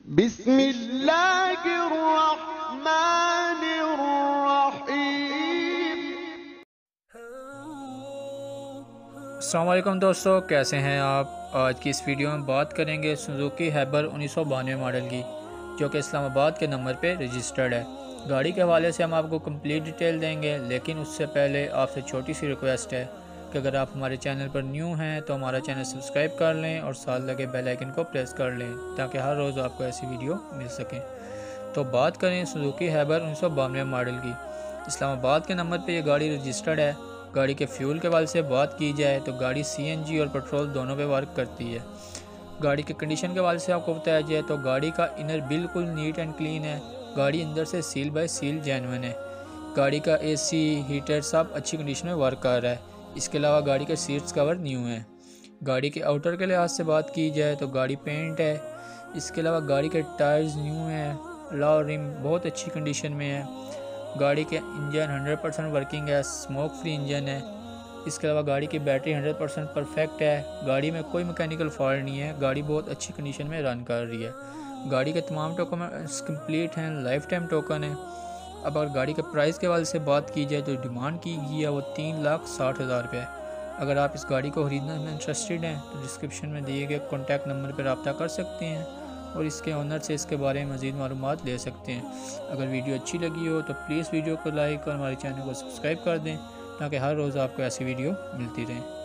بسم اللہ الرحمن الرحیم۔ السلام علیکم دوستو، کیسے ہیں آپ؟ آج کی اس ویڈیو میں بات کریں گے سوزوکی ہیبر 1992 ماڈل کی، جو کہ اسلام آباد کے نمبر پہ رجسٹرڈ ہے۔ گاڑی کے حوالے سے ہم آپ کو کمپلیٹ ڈیٹیل دیں گے، لیکن اس سے پہلے آپ سے چھوٹی سی ریکویسٹ ہے کہ اگر آپ ہمارے چینل پر نیو ہیں تو ہمارا چینل سبسکرائب کر لیں اور ساتھ لگے بیل آئیکن کو پریس کر لیں تاکہ ہر روز آپ کو ایسی ویڈیو مل سکیں۔ تو بات کریں سوزوکی ہیبر 1992 ماڈل کی، اسلام آباد کے نمبر پہ یہ گاڑی رجسٹرڈ ہے۔ گاڑی کے فیول کے حوالے سے بات کی جائے تو گاڑی سی این جی اور پیٹرول دونوں پہ ورک کرتی ہے۔ گاڑی کے کنڈیشن کے حوالے سے آپ کو بتایا جائے تو گاڑی کا انر بالکل نیٹ اینڈ کلین ہے۔ گاڑی اندر سے سیل بائی سیل جینوئن ہے۔ گاڑی کا اے سی، ہیٹر سب اچھی کنڈیشن میں ورک کر رہا ہے۔ اس کے علاوہ گاڑی کے سیٹس کور نیو ہیں۔ گاڑی کے آؤٹر کے لحاظ سے بات کی جائے تو گاڑی پینٹ ہے۔ اس کے علاوہ گاڑی کے ٹائرز نیو ہیں۔ لا رم بہت اچھی کنڈیشن میں ہے۔ گاڑی کے انجن 100% ورکنگ ہے، اسموک فری انجن ہے۔ اس کے علاوہ گاڑی کی بیٹری 100% پرفیکٹ ہے۔ گاڑی میں کوئی میکینیکل فالٹ نہیں ہے۔ گاڑی بہت اچھی کنڈیشن میں رن کر رہی ہے۔ گاڑی کے تمام ڈاکومنٹس کمپلیٹ ہیں، لائف ٹائم ٹوکن ہے۔ اب اگر گاڑی کے پرائس کے حوالے سے بات کی جائے تو ڈیمانڈ کی گئی ہے وہ 3,60,000 روپے ہے۔ اگر آپ اس گاڑی کو خریدنے میں انٹرسٹڈ ہیں تو ڈسکرپشن میں دیے گئے کانٹیکٹ نمبر پر رابطہ کر سکتے ہیں اور اس کے اونر سے اس کے بارے میں مزید معلومات لے سکتے ہیں۔ اگر ویڈیو اچھی لگی ہو تو پلیز ویڈیو کو لائک اور ہمارے چینل کو سبسکرائب کر دیں تاکہ ہر روز آپ کو ایسی ویڈیو ملتی رہیں۔